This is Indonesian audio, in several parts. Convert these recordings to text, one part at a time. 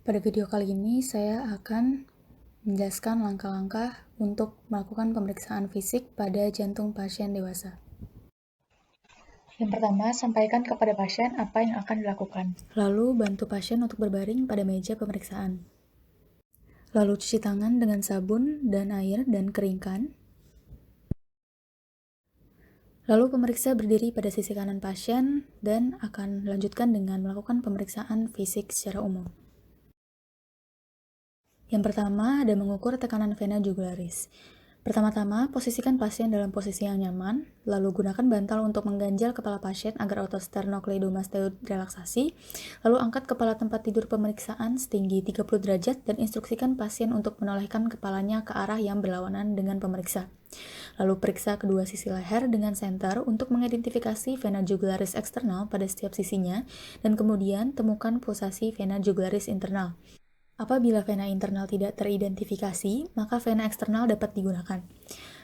Pada video kali ini saya akan menjelaskan langkah-langkah untuk melakukan pemeriksaan fisik pada jantung pasien dewasa. Yang pertama, sampaikan kepada pasien apa yang akan dilakukan. Lalu bantu pasien untuk berbaring pada meja pemeriksaan. Lalu cuci tangan dengan sabun dan air dan keringkan. Lalu pemeriksa berdiri pada sisi kanan pasien dan akan lanjutkan dengan melakukan pemeriksaan fisik secara umum. Yang pertama ada mengukur tekanan vena jugularis. Pertama-tama, posisikan pasien dalam posisi yang nyaman, lalu gunakan bantal untuk mengganjal kepala pasien agar otot sternocleidomastoid relaksasi, lalu angkat kepala tempat tidur pemeriksaan setinggi 30 derajat dan instruksikan pasien untuk menolehkan kepalanya ke arah yang berlawanan dengan pemeriksa. Lalu periksa kedua sisi leher dengan senter untuk mengidentifikasi vena jugularis eksternal pada setiap sisinya, dan kemudian temukan pulsasi vena jugularis internal. Apabila vena internal tidak teridentifikasi, maka vena eksternal dapat digunakan.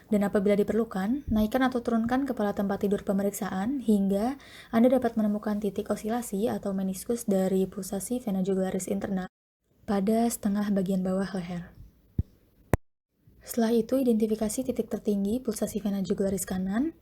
Dan apabila diperlukan, naikkan atau turunkan kepala tempat tidur pemeriksaan hingga Anda dapat menemukan titik osilasi atau meniskus dari pulsasi vena jugularis internal pada setengah bagian bawah leher. Setelah itu, identifikasi titik tertinggi pulsasi vena jugularis kanan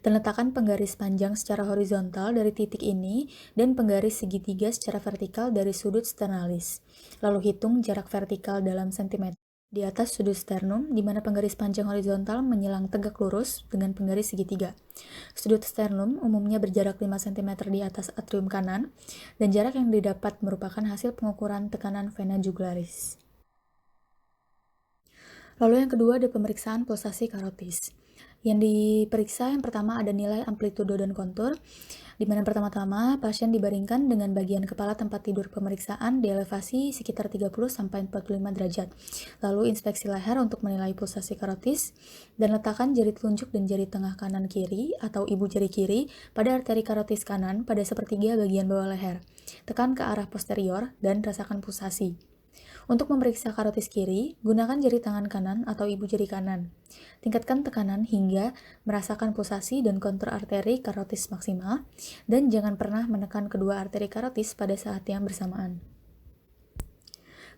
dan letakkan penggaris panjang secara horizontal dari titik ini dan penggaris segitiga secara vertikal dari sudut sternalis. Lalu hitung jarak vertikal dalam sentimeter di atas sudut sternum, di mana penggaris panjang horizontal menyilang tegak lurus dengan penggaris segitiga. Sudut sternum umumnya berjarak 5 cm di atas atrium kanan, dan jarak yang didapat merupakan hasil pengukuran tekanan vena jugularis. Lalu yang kedua ada pemeriksaan pulsasi karotis. Yang diperiksa yang pertama ada nilai amplitudo dan kontur, di mana pertama-tama pasien dibaringkan dengan bagian kepala tempat tidur pemeriksaan di elevasi sekitar 30-45 derajat. Lalu inspeksi leher untuk menilai pulsasi karotis, dan letakkan jari telunjuk dan jari tengah kanan kiri atau ibu jari kiri pada arteri karotis kanan pada sepertiga bagian bawah leher. Tekan ke arah posterior dan rasakan pulsasi. Untuk memeriksa karotis kiri, gunakan jari tangan kanan atau ibu jari kanan. Tingkatkan tekanan hingga merasakan pulsasi dan kontur arteri karotis maksimal, dan jangan pernah menekan kedua arteri karotis pada saat yang bersamaan.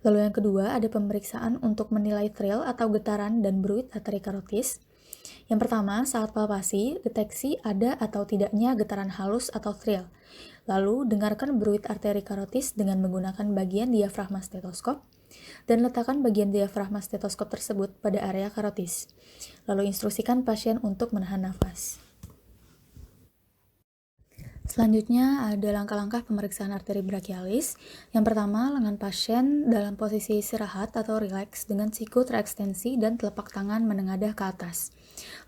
Lalu yang kedua ada pemeriksaan untuk menilai thrill atau getaran dan bruit arteri karotis. Yang pertama, saat palpasi, deteksi ada atau tidaknya getaran halus atau thrill. Lalu, dengarkan bruit arteri karotis dengan menggunakan bagian diafragma stetoskop, dan letakkan bagian diafragma stetoskop tersebut pada area karotis. Lalu instruksikan pasien untuk menahan nafas. Selanjutnya ada langkah-langkah pemeriksaan arteri brachialis. Yang pertama, lengan pasien dalam posisi istirahat atau rileks dengan siku terekstensi dan telapak tangan menengadah ke atas.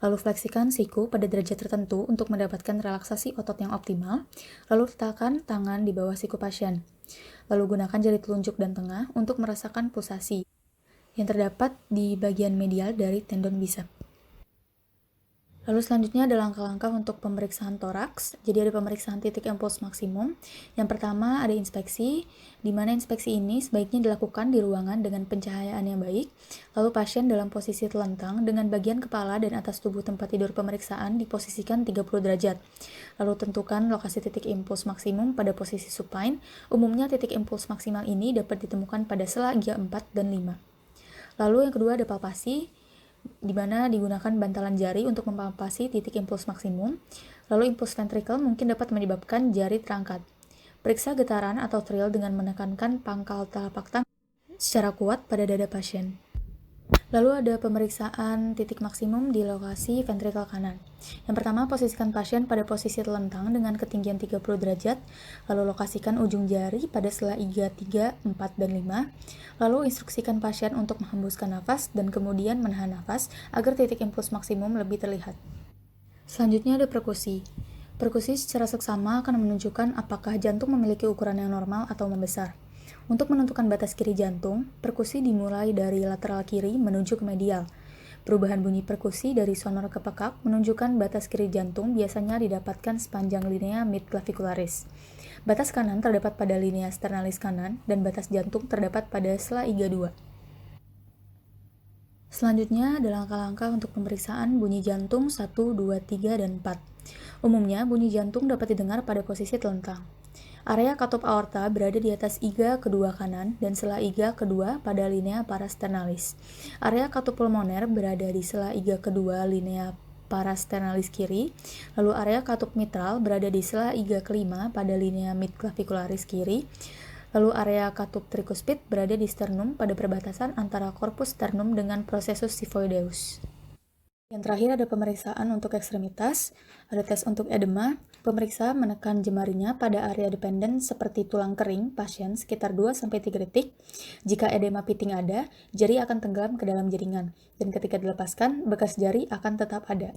Lalu fleksikan siku pada derajat tertentu untuk mendapatkan relaksasi otot yang optimal. Lalu letakkan tangan di bawah siku pasien. Lalu gunakan jari telunjuk dan tengah untuk merasakan pulsasi yang terdapat di bagian medial dari tendon bisep. Lalu selanjutnya ada langkah-langkah untuk pemeriksaan toraks. Jadi ada pemeriksaan titik impuls maksimum. Yang pertama ada inspeksi, di mana inspeksi ini sebaiknya dilakukan di ruangan dengan pencahayaan yang baik. Lalu pasien dalam posisi telentang dengan bagian kepala dan atas tubuh tempat tidur pemeriksaan diposisikan 30 derajat. Lalu tentukan lokasi titik impuls maksimum pada posisi supine. Umumnya titik impuls maksimal ini dapat ditemukan pada sela iga 4 dan 5. Lalu yang kedua ada palpasi, di mana digunakan bantalan jari untuk mempalpasi titik impuls maksimum. Lalu impuls ventricle mungkin dapat menyebabkan jari terangkat. Periksa getaran atau thrill dengan menekankan pangkal telapak tangan secara kuat pada dada pasien. Lalu ada pemeriksaan titik maksimum di lokasi ventrikel kanan. Yang pertama, posisikan pasien pada posisi telentang dengan ketinggian 30 derajat, lalu lokasikan ujung jari pada sela iga 3, 4, dan 5, lalu instruksikan pasien untuk menghembuskan nafas dan kemudian menahan nafas agar titik impuls maksimum lebih terlihat. Selanjutnya ada perkusi. Perkusi secara seksama akan menunjukkan apakah jantung memiliki ukuran yang normal atau membesar. Untuk menentukan batas kiri jantung, perkusi dimulai dari lateral kiri menuju ke medial. Perubahan bunyi perkusi dari sonor ke pekak menunjukkan batas kiri jantung biasanya didapatkan sepanjang linea midclavicularis. Batas kanan terdapat pada linea sternalis kanan dan batas jantung terdapat pada sela iga 2. Selanjutnya ada langkah-langkah untuk pemeriksaan bunyi jantung 1, 2, 3, dan 4. Umumnya bunyi jantung dapat didengar pada posisi telentang. Area katup aorta berada di atas iga kedua kanan dan sela iga kedua pada linea parasternalis. Area katup pulmoner berada di sela iga kedua linea parasternalis kiri, lalu area katup mitral berada di sela iga kelima pada linea midclavicularis kiri, lalu area katup trikuspid berada di sternum pada perbatasan antara corpus sternum dengan processus xiphoideus. Yang terakhir ada pemeriksaan untuk ekstremitas, ada tes untuk edema. Pemeriksa menekan jemarinya pada area dependen seperti tulang kering pasien sekitar 2-3 detik. Jika edema piting ada, jari akan tenggelam ke dalam jaringan, dan ketika dilepaskan, bekas jari akan tetap ada.